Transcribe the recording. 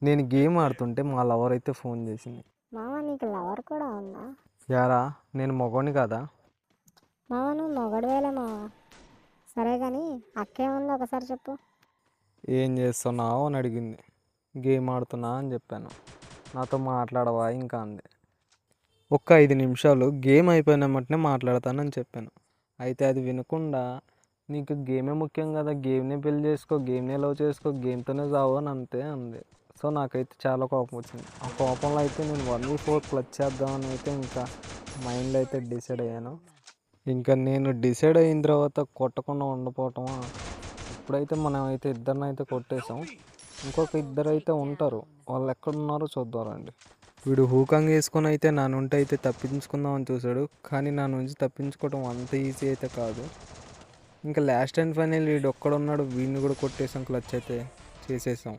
నేను గేమ్ ఆడుతుంటే మా లవర్ అయితే ఫోన్ చేసింది. మామ నీకు లవర్ కూడా ఉందా? యారా నేను మగోని కదా. మామ నువ్వు మొగడువేలే మామ. సరే కానీ అక్కేముంది ఒకసారి చెప్పు. ఏం చేస్తున్నావు అని అడిగింది. గేమ్ ఆడుతున్నా అని చెప్పాను. నాతో మాట్లాడవా ఇంకా అంది. ఒక్క 5 నిమిషాలు గేమ్ అయిపోయిన వెంటనే మాట్లాడతానని చెప్పాను. అయితే అది వినకుండా నీకు గేమే ముఖ్యం కదా, గేమ్నే పెళ్లి చేసుకో, గేమ్నే లవ్ చేసుకో, గేమ్తోనే చావు అని అంతే అంది. సో నాకైతే చాలా కోపం వచ్చింది. ఆ కోపంలో అయితే నేను 1v4 క్లచ్ చేద్దామని అయితే ఇంకా మైండ్లో అయితే డిసైడ్ అయ్యాను. ఇంకా నేను డిసైడ్ అయిన తర్వాత కొట్టకుండా ఉండిపోవటమా. ఇప్పుడైతే మనం అయితే ఇద్దరినైతే కొట్టేసాం. ఇంకొక ఇద్దరు అయితే ఉంటారు, వాళ్ళు ఎక్కడున్నారో చూద్దారండి. వీడు హూకాంగ్ వేసుకొని అయితే నా నుండి అయితే తప్పించుకుందామని చూశాడు, కానీ నా నుంచి తప్పించుకోవడం అంత ఈజీ అయితే కాదు. ఇంకా లాస్ట్ అండ్ ఫైనల్ వీడు ఒక్కడున్నాడు, వీడిని కూడా కొట్టేసాం, క్లచ్ అయితే చేసేసాం.